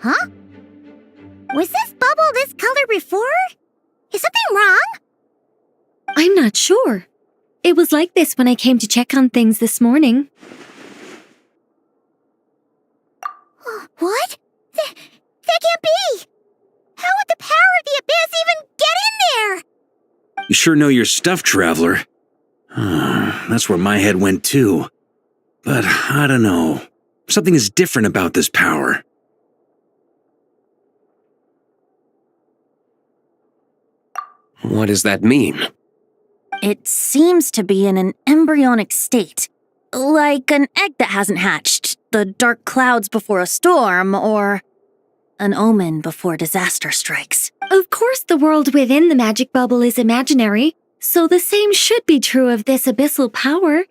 Huh? Was this bubble this color before? Is something wrong? I'm not sure. It was like this when I came to check on things this morning. What? That can't be! How would the power of the abyss even get in there? You sure know your stuff, Traveler. That's where my head went too. But I don't know. Something is different about this power. What does that mean? It seems to be in an embryonic state. Like an egg that hasn't hatched, the dark clouds before a storm, or an omen before disaster strikes. Of course, the world within the magic bubble is imaginary, so the same should be true of this abyssal power.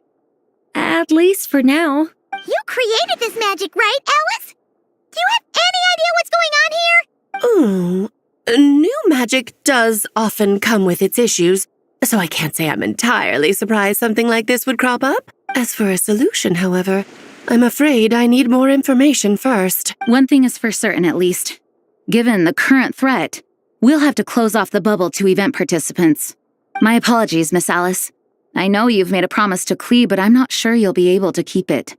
At least for now. You created this magic, right, Alice? Do you have any idea what's going on here? New magic does often come with its issues, so I can't say I'm entirely surprised something like this would crop up. As for a solution, however, I'm afraid I need more information first. One thing is for certain, at least. Given the current threat, we'll have to close off the bubble to event participants. My apologies, Miss Alice. I know you've made a promise to Klee, but I'm not sure you'll be able to keep it.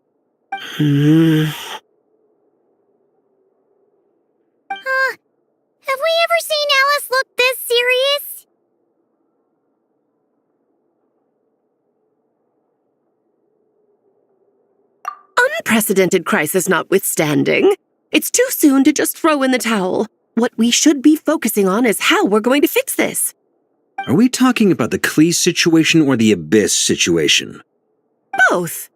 Have we ever seen Alice look this serious? Unprecedented crisis notwithstanding, it's too soon to just throw in the towel. What we should be focusing on is how we're going to fix this. Are we talking about the Klee situation or the Abyss situation? Both.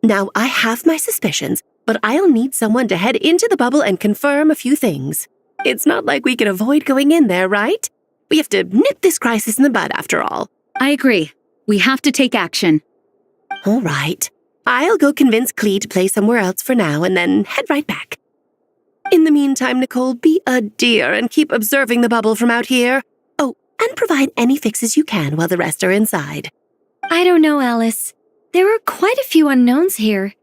Now, I have my suspicions, but I'll need someone to head into the bubble and confirm a few things. It's not like we can avoid going in there, right? We have to nip this crisis in the bud, after all. I agree. We have to take action. All right. I'll go convince Klee to play somewhere else for now and then head right back. In the meantime, Nicole, be a dear and keep observing the bubble from out here. Oh, and provide any fixes you can while the rest are inside. I don't know, Alice. There are quite a few unknowns here.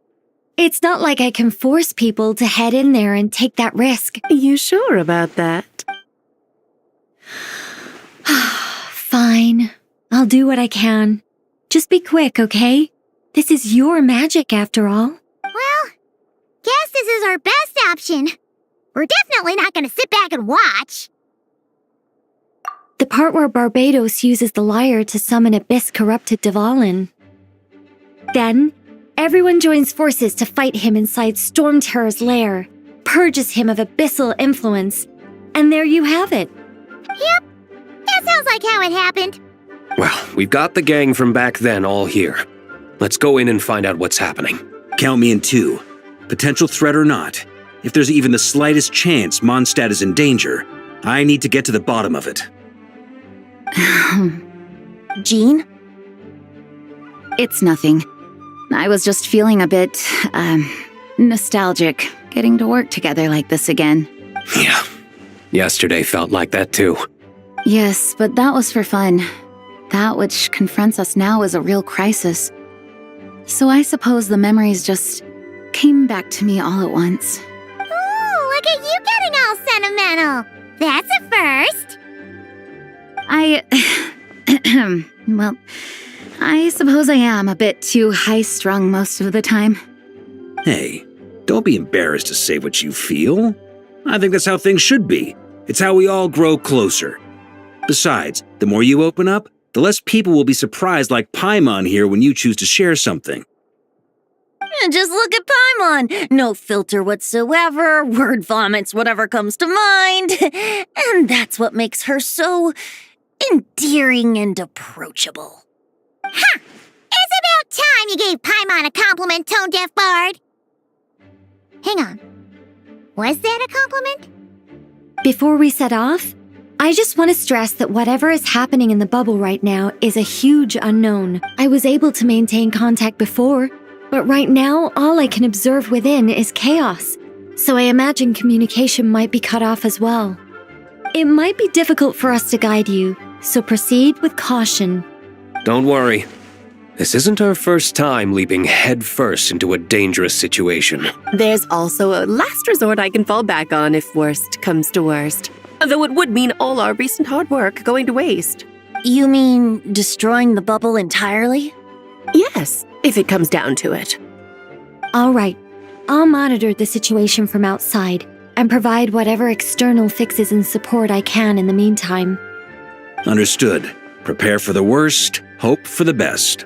It's not like I can force people to head in there and take that risk. You sure about that? Fine. I'll do what I can. Just be quick, okay? This is your magic, after all. Well, guess this is our best option. We're definitely not going to sit back and watch. The part where Barbados uses the lyre to summon abyss-corrupted Dvalin. Then, everyone joins forces to fight him inside Storm Terror's lair, purges him of abyssal influence, and there you have it. Yep, that sounds like how it happened. Well, we've got the gang from back then all here. Let's go in and find out what's happening. Count me in too. Potential threat or not, if there's even the slightest chance Mondstadt is in danger, I need to get to the bottom of it. Jean? It's nothing. I was just feeling a bit, nostalgic, getting to work together like this again. Yeah. Yesterday felt like that too. Yes, but that was for fun. That which confronts us now is a real crisis. So I suppose the memories just came back to me all at once. Ooh, look at you getting all sentimental. That's a first. Well, I suppose I am a bit too high-strung most of the time. Hey, don't be embarrassed to say what you feel. I think that's how things should be. It's how we all grow closer. Besides, the more you open up, the less people will be surprised like Paimon here when you choose to share something. Just look at Paimon. No filter whatsoever, word vomits whatever comes to mind. And that's what makes her so endearing and approachable. Ha! It's about time you gave Paimon a compliment, tone-deaf bard. Hang on. Was that a compliment? Before we set off, I just want to stress that whatever is happening in the bubble right now is a huge unknown. I was able to maintain contact before, but right now all I can observe within is chaos, so I imagine communication might be cut off as well. It might be difficult for us to guide you, so proceed with caution. Don't worry. This isn't our first time leaping headfirst into a dangerous situation. There's also a last resort I can fall back on if worst comes to worst. Though it would mean all our recent hard work going to waste. You mean destroying the bubble entirely? Yes, if it comes down to it. All right, I'll monitor the situation from outside and provide whatever external fixes and support I can in the meantime. Understood. Prepare for the worst, hope for the best.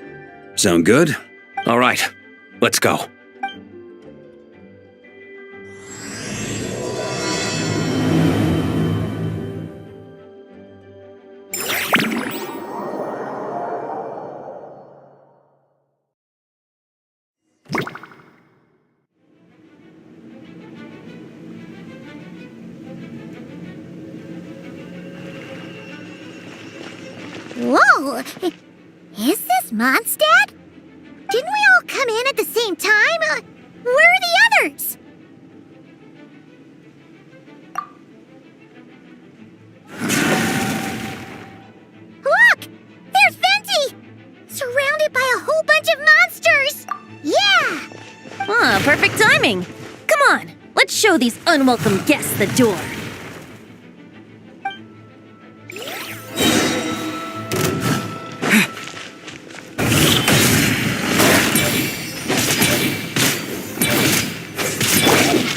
Sound good? All right, let's go. Whoa! Is this Mondstadt? Didn't we all come in at the same time? Where are the others? Look! There's Venti! Surrounded by a whole bunch of monsters! Yeah! Ah, perfect timing. Come on, let's show these unwelcome guests the door.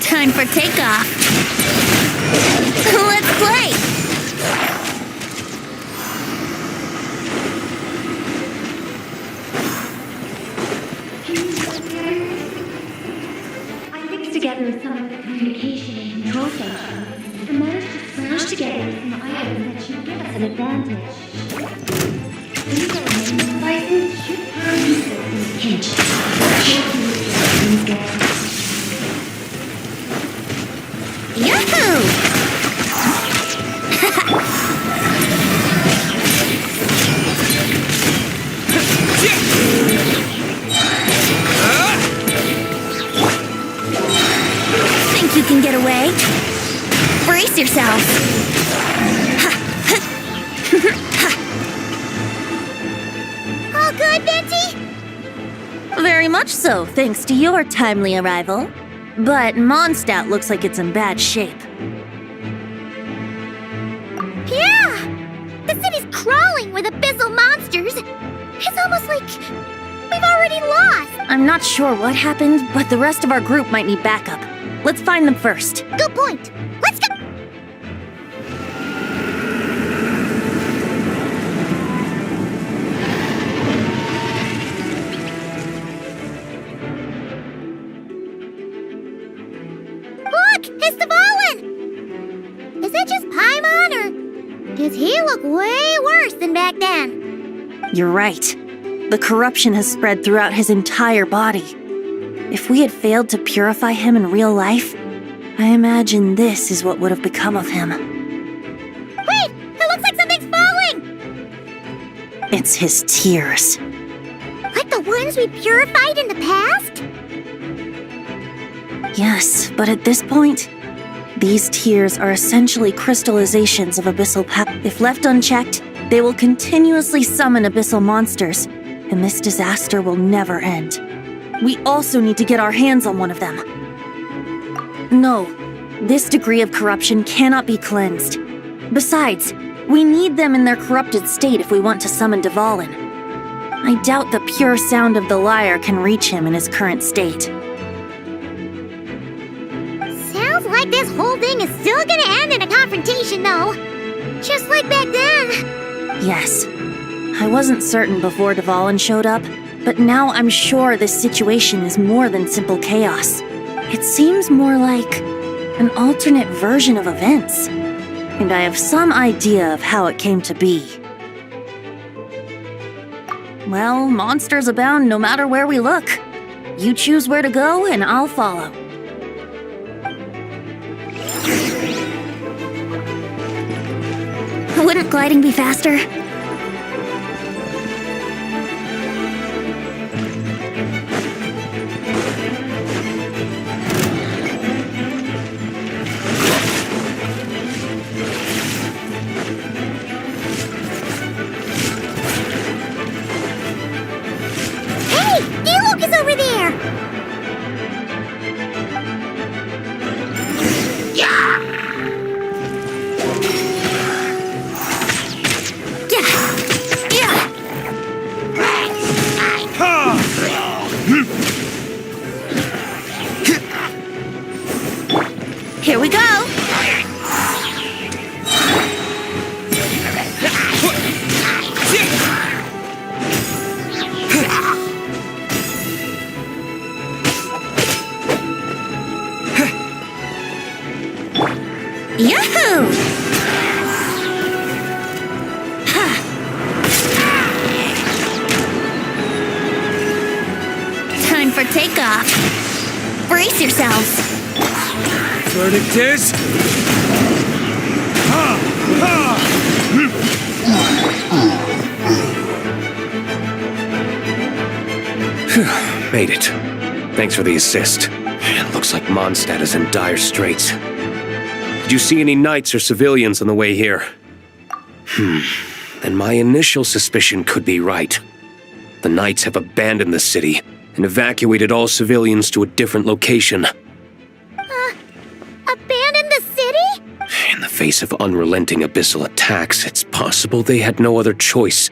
Time for takeoff. Let's play! I fixed together some of the communication and control functions and managed to smash together some items that should give us an advantage. These are main devices should power users in a pinch. Yahoo! Think you can get away? Brace yourself. All good, Venti? Very much so, thanks to your timely arrival. But Mondstadt looks like it's in bad shape. Yeah! The city's crawling with abyssal monsters. It's almost like we've already lost. I'm not sure what happened, but the rest of our group might need backup. Let's find them first. Good point. Let's go! Look! It's the Volin! Is it just Paimon, or does he look way worse than back then? You're right. The corruption has spread throughout his entire body. If we had failed to purify him in real life, I imagine this is what would have become of him. Wait! It looks like something's falling! It's his tears. Like the ones we purified in the past? Yes, but at this point, these tears are essentially crystallizations of abyssal power. If left unchecked, they will continuously summon abyssal monsters, and this disaster will never end. We also need to get our hands on one of them. No, this degree of corruption cannot be cleansed. Besides, we need them in their corrupted state if we want to summon Dvalin. I doubt the pure sound of the lyre can reach him in his current state. Sounds like this whole thing is still gonna end in a confrontation, though. Just like back then. Yes. I wasn't certain before Dvalin showed up, but now I'm sure this situation is more than simple chaos. It seems more like an alternate version of events. And I have some idea of how it came to be. Well, monsters abound no matter where we look. You choose where to go, and I'll follow. Wouldn't gliding be faster? Hey, Diluc is over there! Here we go. Yahoo! Time for takeoff. Brace yourselves. Verdict is... Made it. Thanks for the assist. It looks like Mondstadt is in dire straits. Did you see any knights or civilians on the way here? Then my initial suspicion could be right. The knights have abandoned the city and evacuated all civilians to a different location. Abandon the city? In the face of unrelenting abyssal attacks, it's possible they had no other choice.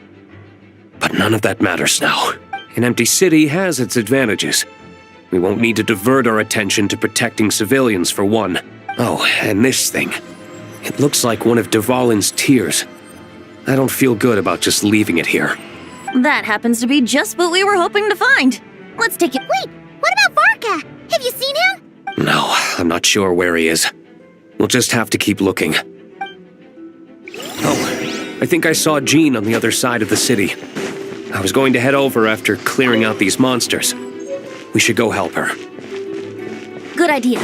But none of that matters now. An empty city has its advantages. We won't need to divert our attention to protecting civilians, for one. Oh, and this thing. It looks like one of Dvalin's tears. I don't feel good about just leaving it here. That happens to be just what we were hoping to find. Let's take it. Wait, what about Varka? Have you seen him? No, I'm not sure where he is. We'll just have to keep looking. Oh, I think I saw Jean on the other side of the city. I was going to head over after clearing out these monsters. We should go help her. Good idea.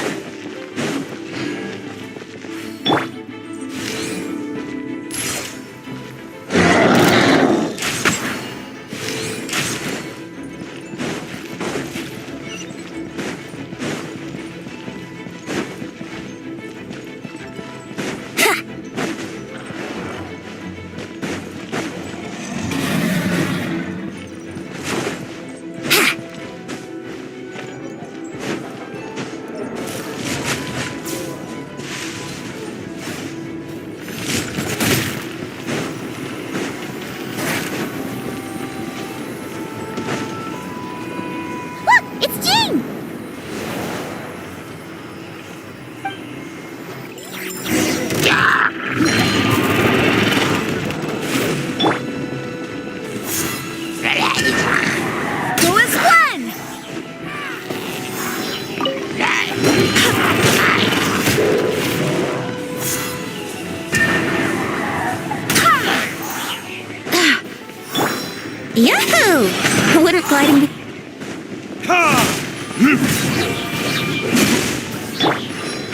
Yahoo! Wouldn't gliding be...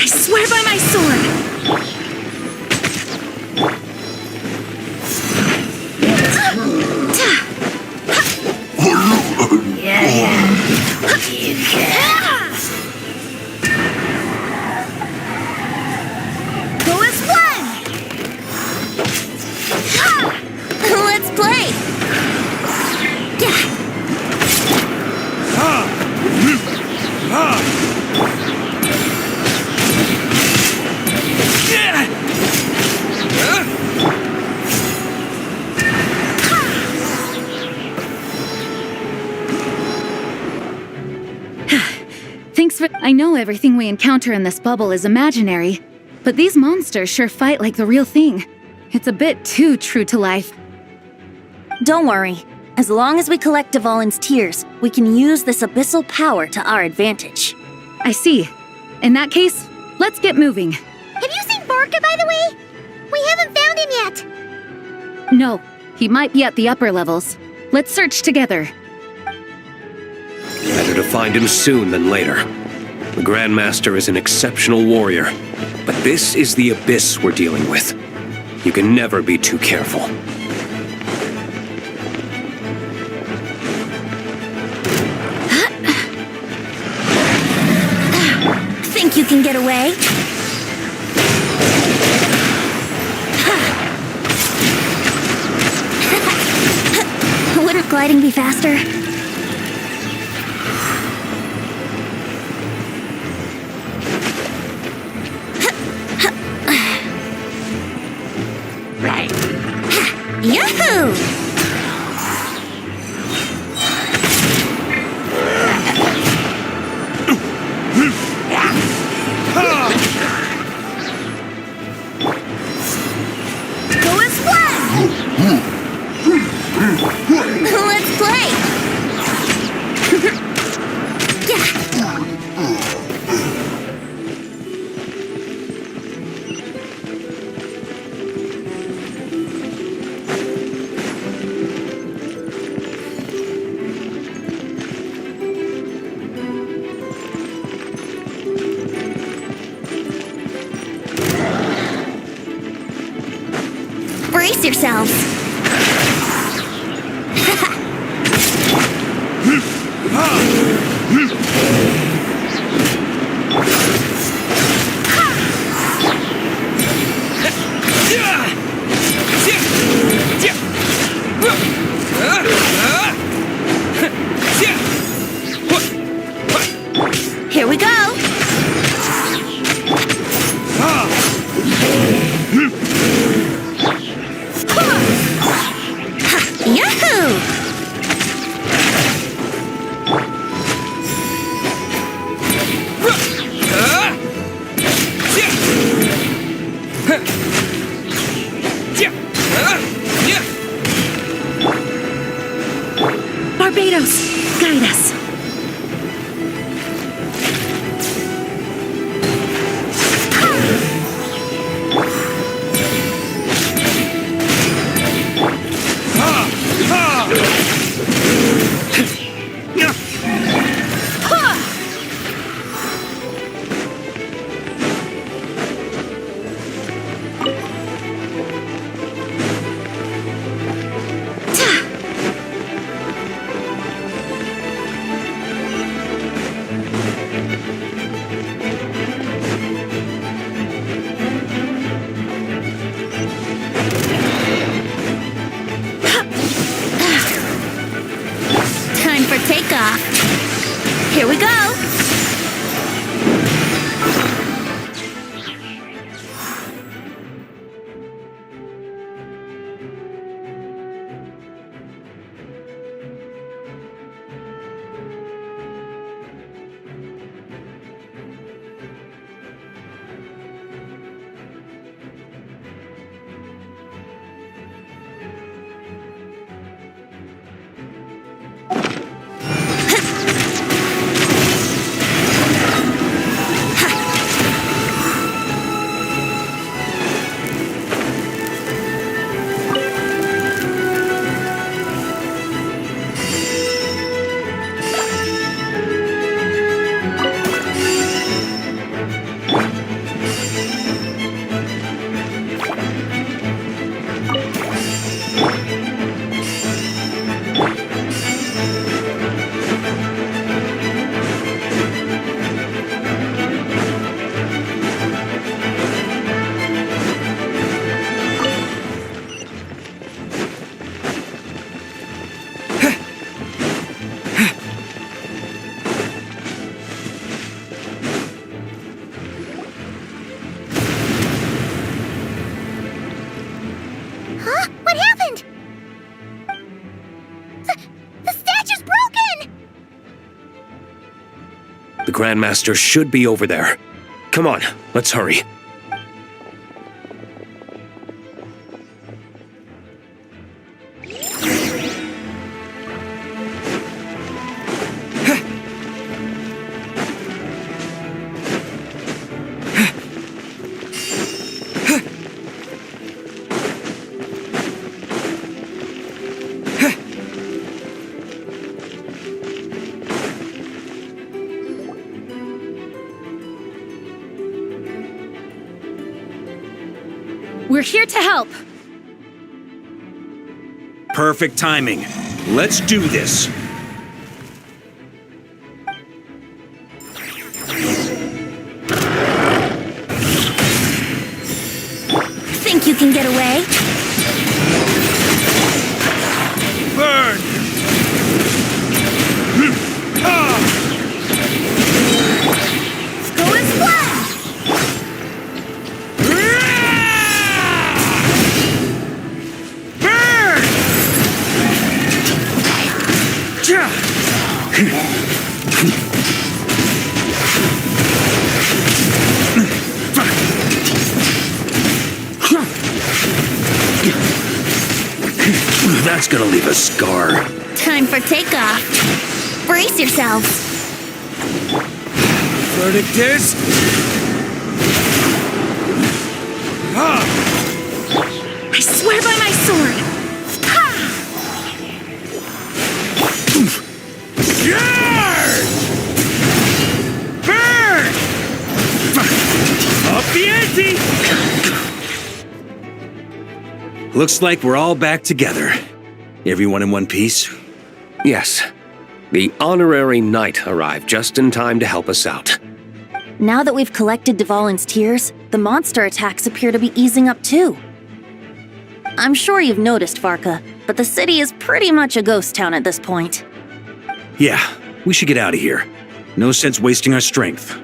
I swear by my sword! Go as one! Let's play! Thanks for... I know everything we encounter in this bubble is imaginary, but these monsters sure fight like the real thing. It's a bit too true to life. Don't worry. As long as we collect Dvalin's tears, we can use this abyssal power to our advantage. I see. In that case, let's get moving. Have you seen Varka, by the way? We haven't found him yet. No, he might be at the upper levels. Let's search together. Better to find him soon than later. The Grandmaster is an exceptional warrior, but this is the abyss we're dealing with. You can never be too careful. Think you can get away? Wouldn't gliding be faster? Brace yourselves. Here we go. Yahoo! Barbados, guide us. Time for takeoff. Here we go. Huh? What happened? The statue's broken! The Grandmaster should be over there. Come on, let's hurry. We're here to help. Perfect timing. Let's do this. Think you can get away? Burn! Go and splash! That's gonna leave a scar. Time for takeoff. Brace yourselves. Verdict is... I swear by my sword. Burn! Up the ante! Looks like we're all back together. Everyone in one piece? Yes. The honorary knight arrived just in time to help us out. Now that we've collected Dvalin's tears, the monster attacks appear to be easing up too. I'm sure you've noticed, Varka, but the city is pretty much a ghost town at this point. Yeah, we should get out of here. No sense wasting our strength.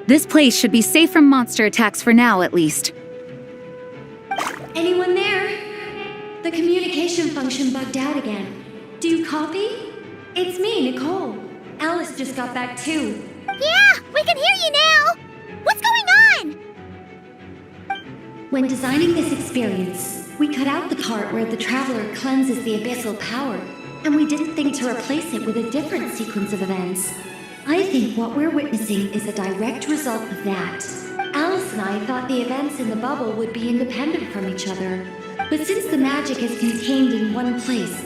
This place should be safe from monster attacks for now, at least. Anyone there? The communication function bugged out again. Do you copy? It's me, Nicole. Alice just got back too. Yeah, we can hear you now. What's going on? When designing this experience, we cut out the part where the traveler cleanses the abyssal power, and we didn't think to replace it with a different sequence of events. I think what we're witnessing is a direct result of that. Alice and I thought the events in the bubble would be independent from each other, but since the magic is contained in one place,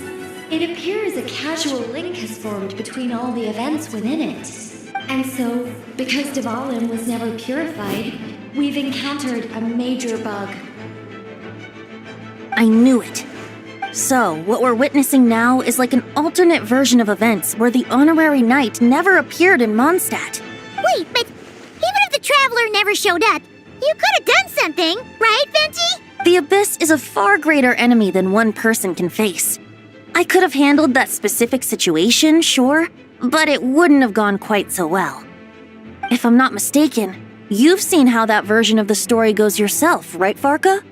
it appears a casual link has formed between all the events within it. And so, because Dvalin was never purified, we've encountered a major bug. I knew it. So, what we're witnessing now is like an alternate version of events where the honorary knight never appeared in Mondstadt. Wait, but even if the traveler never showed up, you could have done something, right, Venti? The Abyss is a far greater enemy than one person can face. I could have handled that specific situation, sure, but it wouldn't have gone quite so well. If I'm not mistaken, you've seen how that version of the story goes yourself, right, Varka?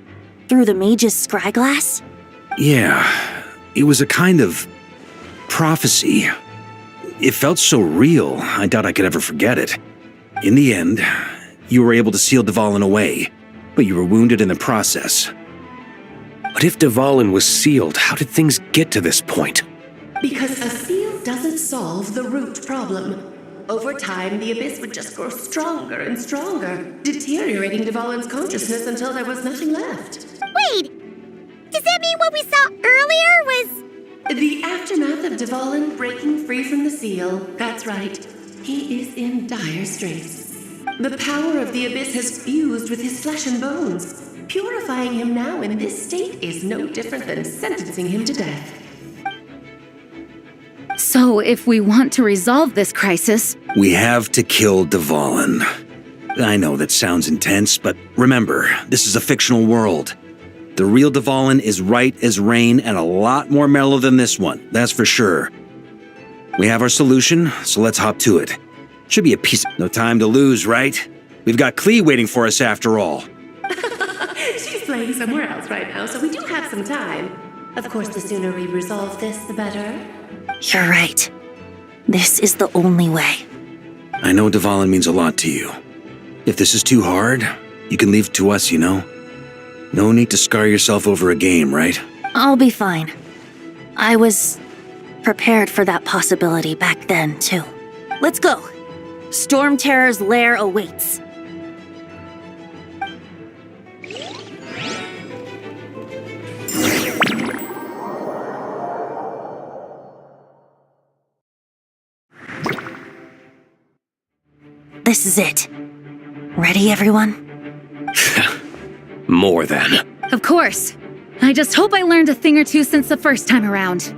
Through the mage's scryglass? Yeah, it was a kind of prophecy. It felt so real, I doubt I could ever forget it. In the end, you were able to seal Dvalin away, but you were wounded in the process. But if Dvalin was sealed, how did things get to this point? Because a seal doesn't solve the root problem. Over time, the Abyss would just grow stronger and stronger, deteriorating Dvalin's consciousness until there was nothing left. Wait, does that mean what we saw earlier was... The aftermath of Dvalin breaking free from the seal, that's right. He is in dire straits. The power of the Abyss has fused with his flesh and bones. Purifying him now in this state is no different than sentencing him to death. So, if we want to resolve this crisis, We have to kill Dvalin. I know that sounds intense, but remember, this is a fictional world. The real Dvalin is right as rain and a lot more mellow than this one, that's for sure. We have our solution, so let's hop to it. Should be a piece of no time to lose, right? We've got Klee waiting for us after all. She's playing somewhere else right now, so we do have some time. Of course, the sooner we resolve this, the better. You're right. This is the only way. I know Dvalin means a lot to you. If this is too hard, you can leave it to us, you know? No need to scar yourself over a game, right? I'll be fine. I was prepared for that possibility back then, too. Let's go. Storm Terror's lair awaits. This is it. Ready, everyone? More than. of course. I just hope I learned a thing or two since the first time around.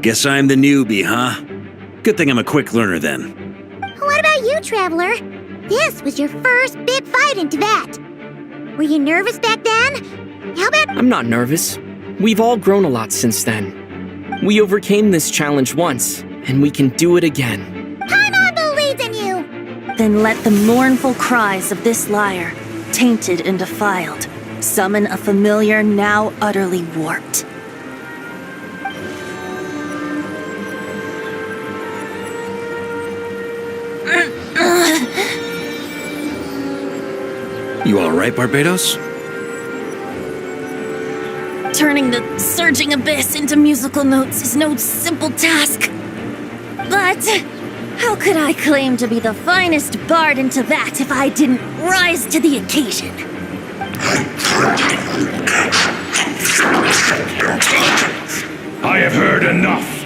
Guess I'm the newbie, huh? Good thing I'm a quick learner then. What about you, Traveler? This was your first big fight in Tibet. Were you nervous back then? How about... I'm not nervous. We've all grown a lot since then. We overcame this challenge once, and we can do it again. Paimon believes in you! Then let the mournful cries of this lyre, tainted and defiled, summon a familiar now utterly warped. You all right, Barbados? Turning the surging abyss into musical notes is no simple task. But how could I claim to be the finest bard in Tibet if I didn't rise to the occasion? I have heard enough.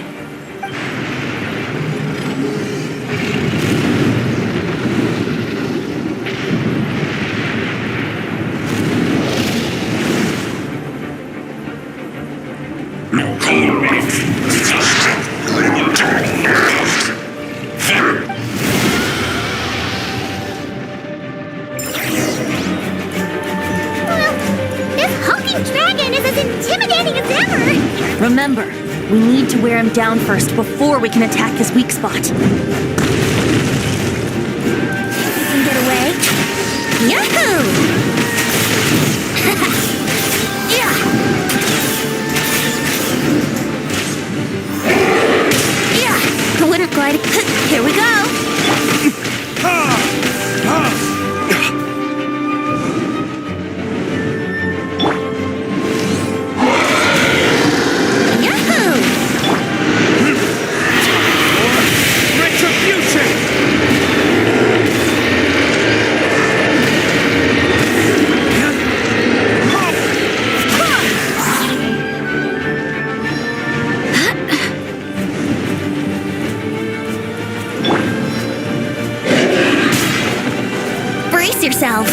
flying dragon is as intimidating as ever! Remember, we need to wear him down first before we can attack his weak spot. Can get away? Yahoo! Yeah! Yeah! I wouldn't glide. Here we go! Brace yourselves.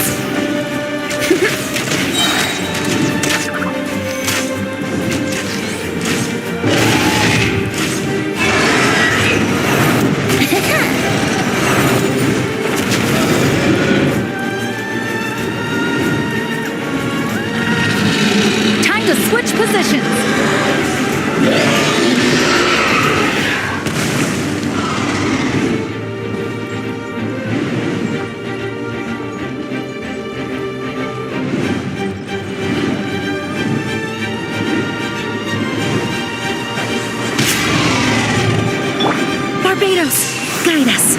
Time to switch positions. Barbados, guide us.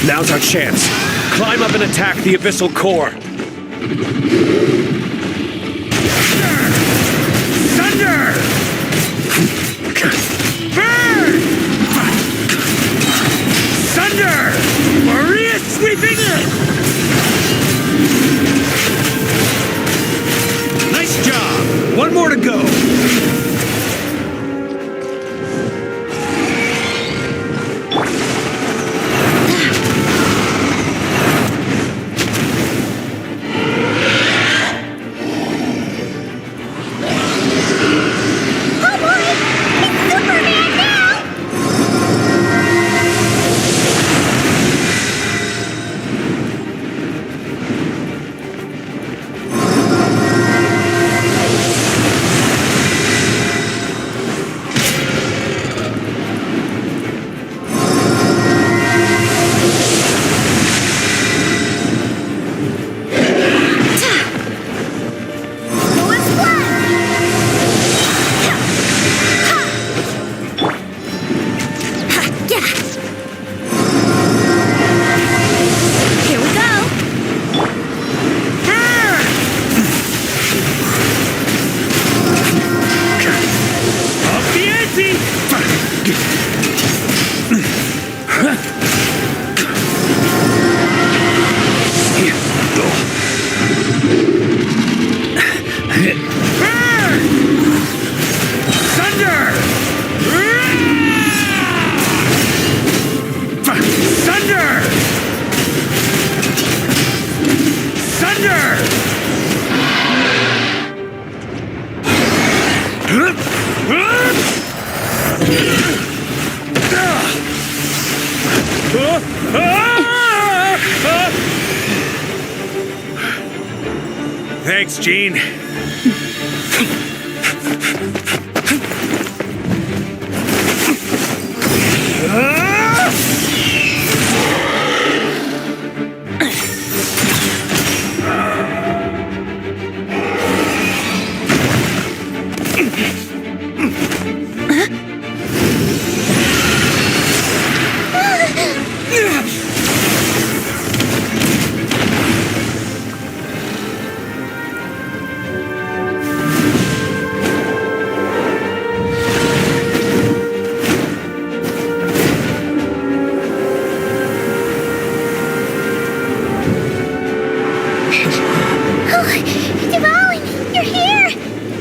Now's our chance. Climb up and attack the abyssal core. Thunder! Burn! Thunder! Maria sweeping in! Nice job! One more to go! Thanks, Gene.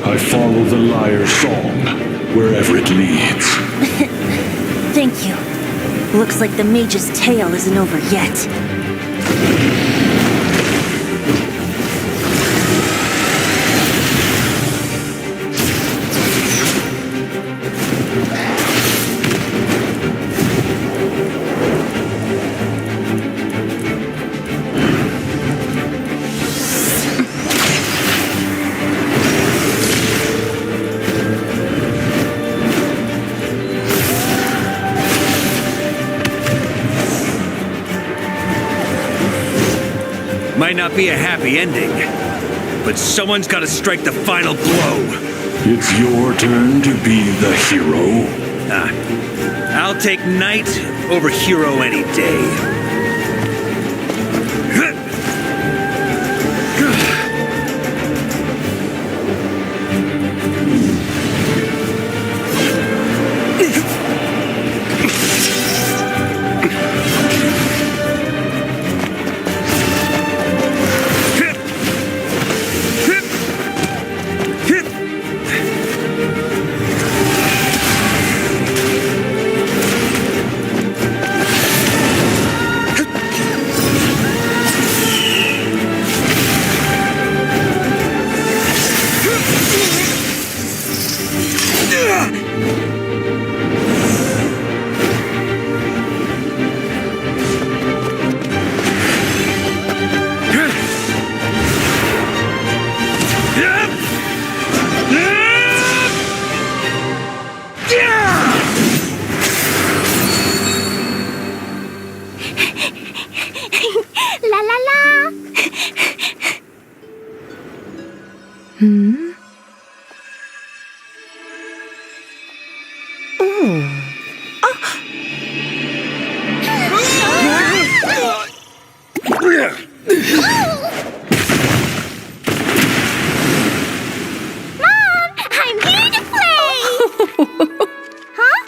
I follow the lyre's song, wherever it leads. Thank you. Looks like the mage's tale isn't over yet. Might not be a happy ending, but someone's got to strike the final blow. It's your turn to be the hero. I'll take knight over hero any day. La la la! Mom, I'm here to play! Huh?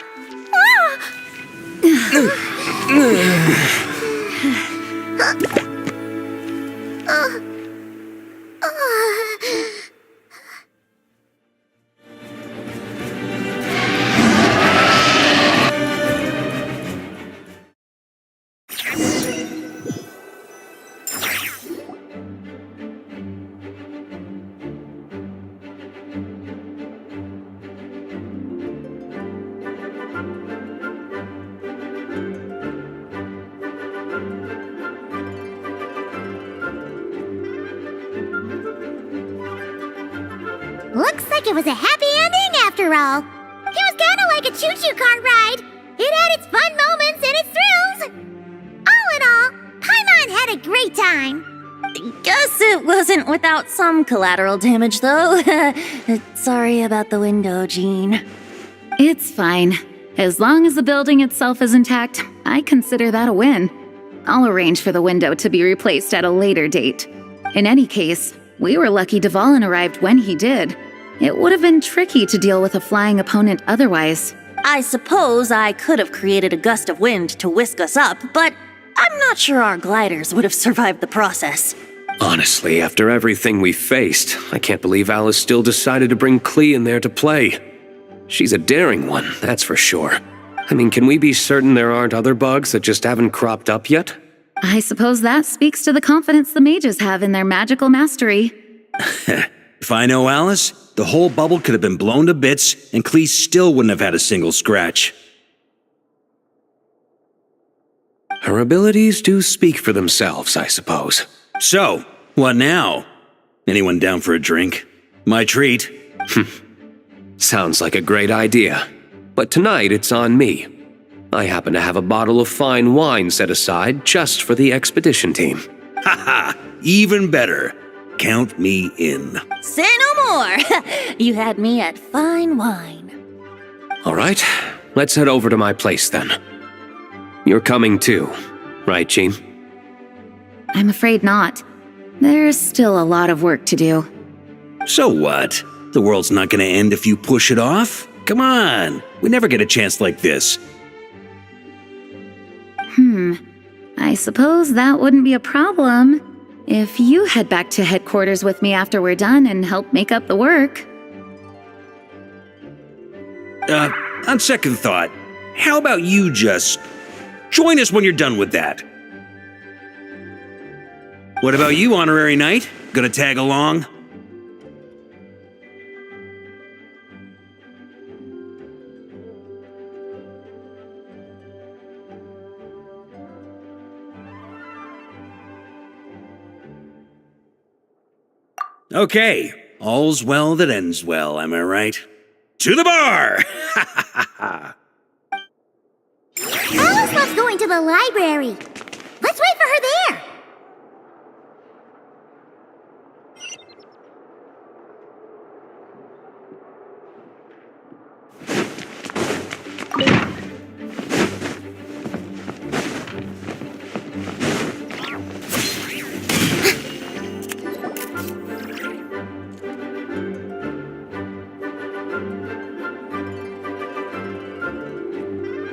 Looks like it was a happy ending after all. It was kind of like a choo-choo car ride. It had its fun moments and its thrills. All in all, Paimon had a great time. Guess it wasn't without some collateral damage, though. Sorry about the window, Jean. It's fine. As long as the building itself is intact, I consider that a win. I'll arrange for the window to be replaced at a later date. In any case, we were lucky Dvalin arrived when he did. It would have been tricky to deal with a flying opponent otherwise. I suppose I could have created a gust of wind to whisk us up, but I'm not sure our gliders would have survived the process. Honestly, after everything we faced, I can't believe Alice still decided to bring Klee in there to play. She's a daring one, that's for sure. I mean, can we be certain there aren't other bugs that just haven't cropped up yet? I suppose that speaks to the confidence the mages have in their magical mastery. If I know Alice, the whole bubble could have been blown to bits, and Klee still wouldn't have had a single scratch. Her abilities do speak for themselves, I suppose. So, what now? Anyone down for a drink? My treat. Sounds like a great idea. But tonight it's on me. I happen to have a bottle of fine wine set aside just for the expedition team. Haha, even better. Count me in. Say no more! You had me at fine wine. All right, let's head over to my place then. You're coming too, right, Jean? I'm afraid not. There's still a lot of work to do. So what? The world's not gonna end if you push it off? Come on, we never get a chance like this. I suppose that wouldn't be a problem if you head back to headquarters with me after we're done and help make up the work. On second thought, how about you just Join us when you're done with that. What about you, Honorary Knight? Gonna tag along? Okay, all's well that ends well, am I right? To the bar! Alice loves going to the library. Let's wait for her there.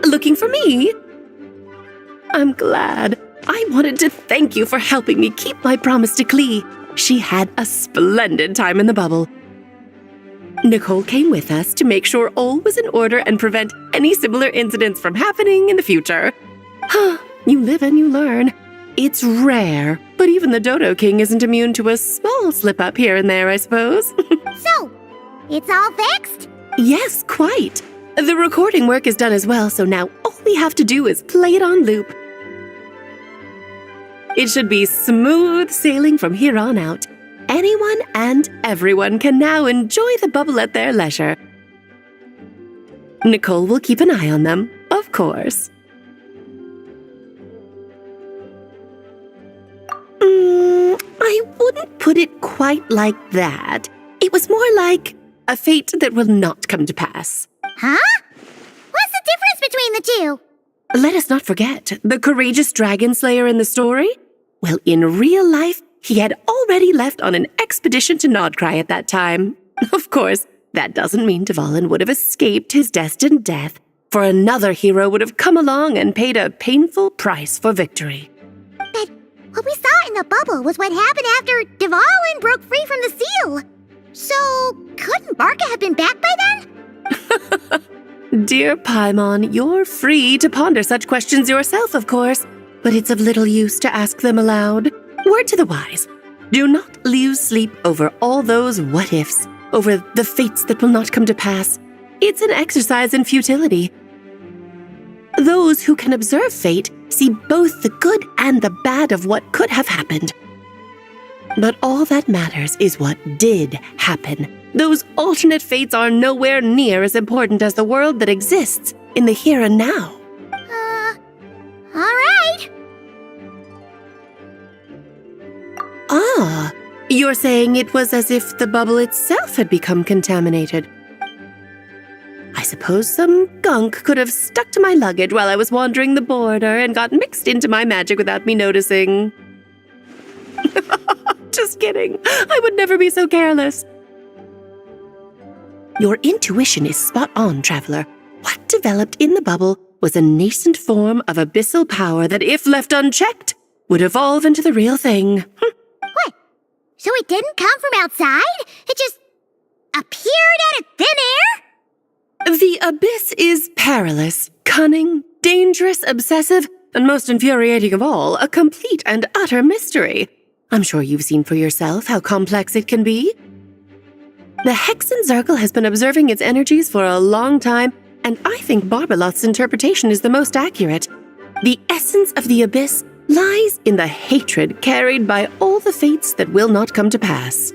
Looking for me? I'm glad. I wanted to thank you for helping me keep my promise to Klee. She had a splendid time in the bubble. Nicole came with us to make sure all was in order and prevent any similar incidents from happening in the future. You live and you learn. It's rare, but even the Dodo King isn't immune to a small slip-up here and there, I suppose. So, it's all fixed? Yes, quite. The recording work is done as well, so now all we have to do is play it on loop. It should be smooth sailing from here on out. Anyone and everyone can now enjoy the bubble at their leisure. Nicole will keep an eye on them, of course. I wouldn't put it quite like that. It was more like a fate that will not come to pass. Huh? What's the difference between the two? Let us not forget the courageous dragon slayer in the story. Well, in real life, he had already left on an expedition to Nodcry at that time. Of course, that doesn't mean Dvalin would have escaped his destined death, for another hero would have come along and paid a painful price for victory. But what we saw in the bubble was what happened after Dvalin broke free from the seal. So, couldn't Barca have been back by then? Dear Paimon, you're free to ponder such questions yourself, of course, but it's of little use to ask them aloud. Word to the wise, do not lose sleep over all those what-ifs, over the fates that will not come to pass. It's an exercise in futility. Those who can observe fate see both the good and the bad of what could have happened. But all that matters is what did happen. Those alternate fates are nowhere near as important as the world that exists in the here and now. All right. Ah, you're saying it was as if the bubble itself had become contaminated. I suppose some gunk could have stuck to my luggage while I was wandering the border and got mixed into my magic without me noticing. Just kidding. I would never be so careless. Your intuition is spot on, Traveler. What developed in the bubble was a nascent form of abyssal power that, if left unchecked, would evolve into the real thing. What? So it didn't come from outside? It just appeared out of thin air? The abyss is perilous, cunning, dangerous, obsessive, and most infuriating of all, a complete and utter mystery. I'm sure you've seen for yourself how complex it can be. The Hexen Zircle has been observing its energies for a long time, and I think Barbalot's interpretation is the most accurate. The essence of the abyss lies in the hatred carried by all the fates that will not come to pass.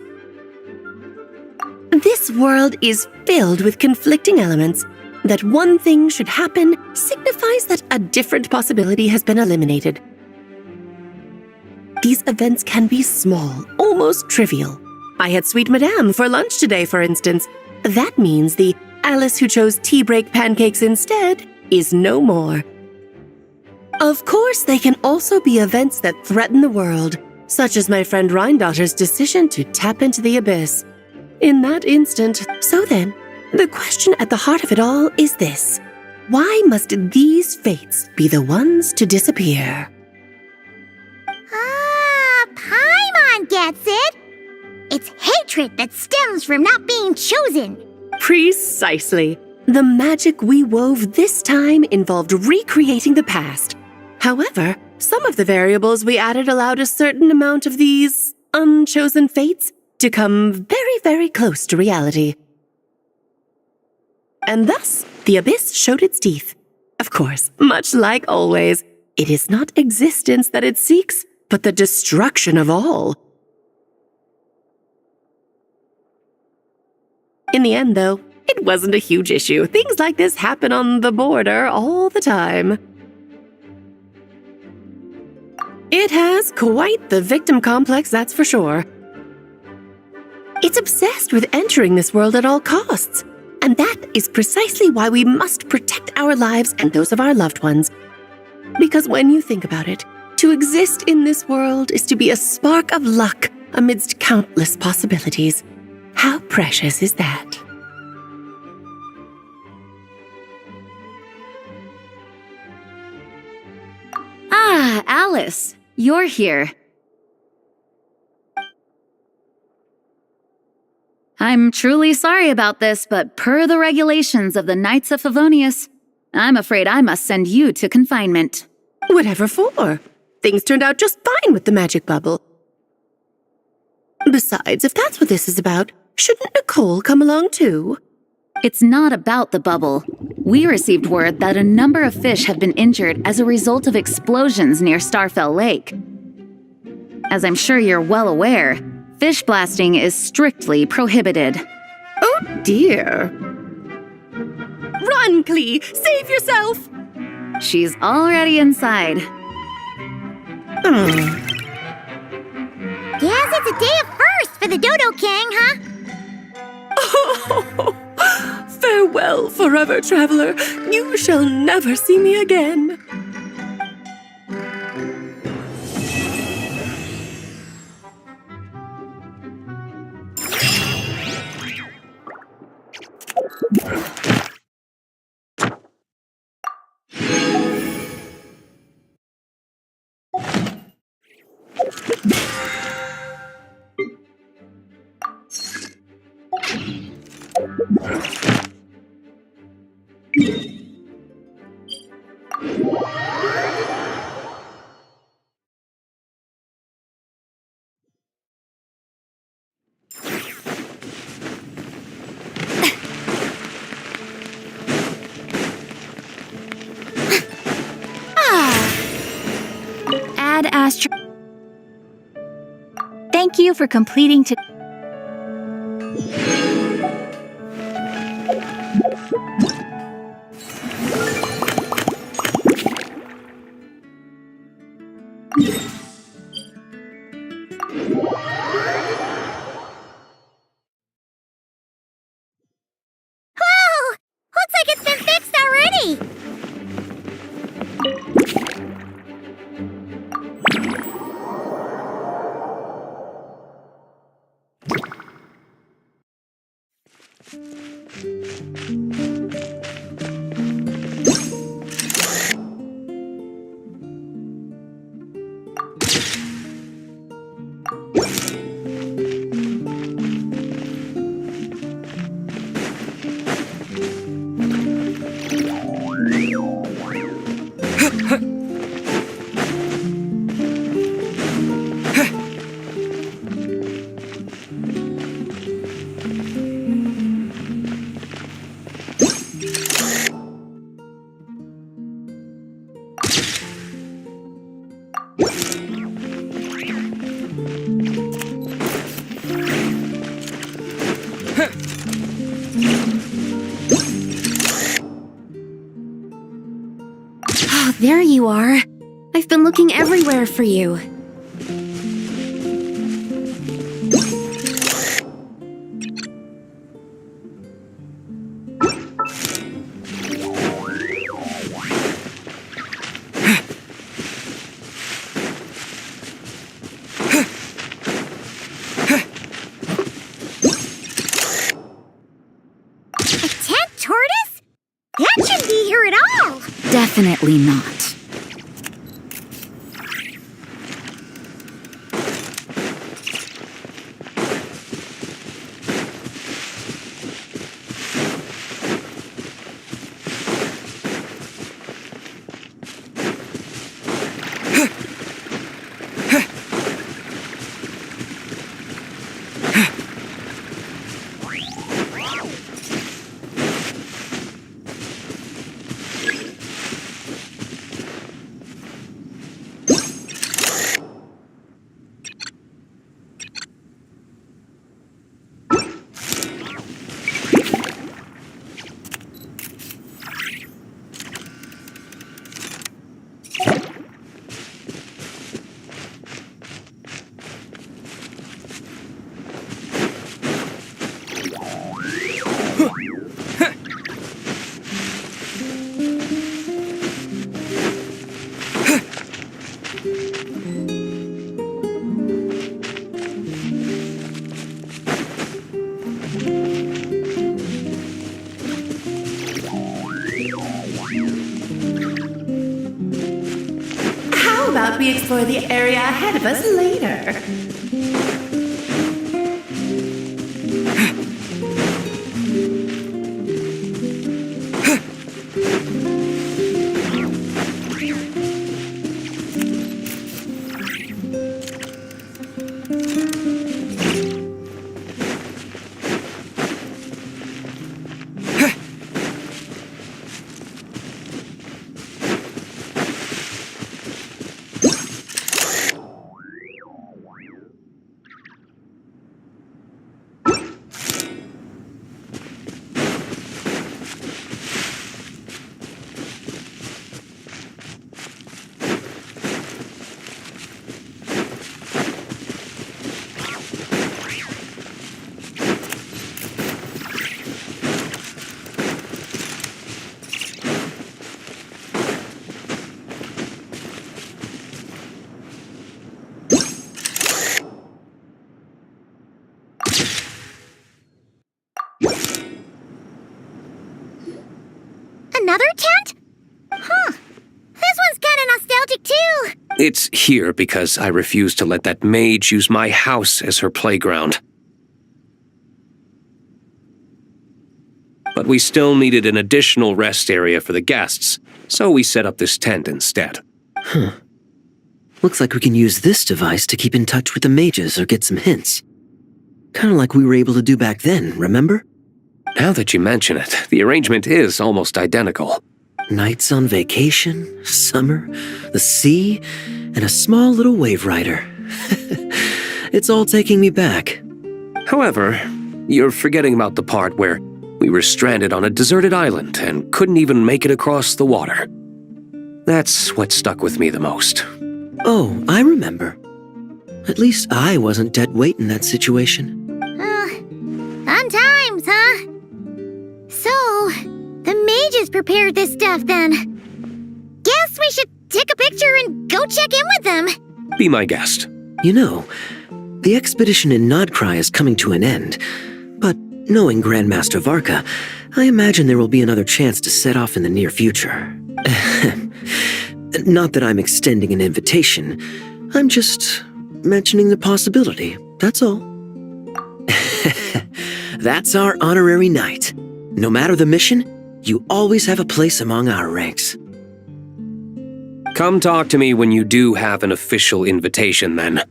This world is filled with conflicting elements. That one thing should happen signifies that a different possibility has been eliminated. These events can be small, almost trivial. I had Sweet Madame for lunch today, for instance. That means the Alice who chose tea break pancakes instead is no more. Of course, they can also be events that threaten the world, such as my friend Rhindotter's decision to tap into the abyss. In that instant, so then, the question at the heart of it all is this: why must these fates be the ones to disappear? Paimon gets it. It's hatred that stems from not being chosen. Precisely. The magic we wove this time involved recreating the past, However, some of the variables we added allowed a certain amount of these unchosen fates to come very, very close to reality. And thus, the abyss showed its teeth. Of course, much like always, it is not existence that it seeks, but the destruction of all. In the end, though, it wasn't a huge issue. Things like this happen on the border all the time. It has quite the victim complex, that's for sure. It's obsessed with entering this world at all costs. And that is precisely why we must protect our lives and those of our loved ones. Because when you think about it, to exist in this world is to be a spark of luck amidst countless possibilities. How precious is that? Ah, Alice, you're here. I'm truly sorry about this, but per the regulations of the Knights of Favonius, I'm afraid I must send you to confinement. Whatever for? Things turned out just fine with the magic bubble. Besides, if that's what this is about, shouldn't Nicole come along too? It's not about the bubble. We received word that a number of fish have been injured as a result of explosions near Starfell Lake. As I'm sure you're well aware, fish blasting is strictly prohibited. Oh dear. Run, Clee! Save yourself! She's already inside. Guess it's a day of first for the Dodo King, huh? Oh, farewell, forever traveler. You shall never see me again. Ad Astra. Thank you for completing to. Whoa! Looks like it's been fixed already! Oh, there you are. I've been looking everywhere for you. A tent tortoise? That shouldn't be here at all! Definitely not. How about we explore the area ahead of us later? Another tent? Huh. This one's kinda nostalgic too. It's here because I refused to let that mage use my house as her playground. But we still needed an additional rest area for the guests, so we set up this tent instead. Looks like we can use this device to keep in touch with the mages or get some hints. Kinda like we were able to do back then, remember? Now that you mention it, the arrangement is almost identical. Nights on vacation, summer, the sea, and a small little wave rider. It's all taking me back. However, you're forgetting about the part where we were stranded on a deserted island and couldn't even make it across the water. That's what stuck with me the most. Oh, I remember. At least I wasn't dead weight in that situation. Fun times, huh? So, the mages prepared this stuff then. Guess we should take a picture and go check in with them. Be my guest. You know, the expedition in Nodcry is coming to an end, but knowing Grandmaster Varka, I imagine there will be another chance to set off in the near future. Not that I'm extending an invitation, I'm just mentioning the possibility, that's all. That's our honorary knight. No matter the mission, you always have a place among our ranks. Come talk to me when you do have an official invitation, then.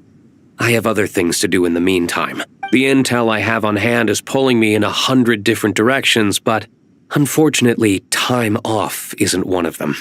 I have other things to do in the meantime. The intel I have on hand is pulling me in 100 different directions, but unfortunately, time off isn't one of them.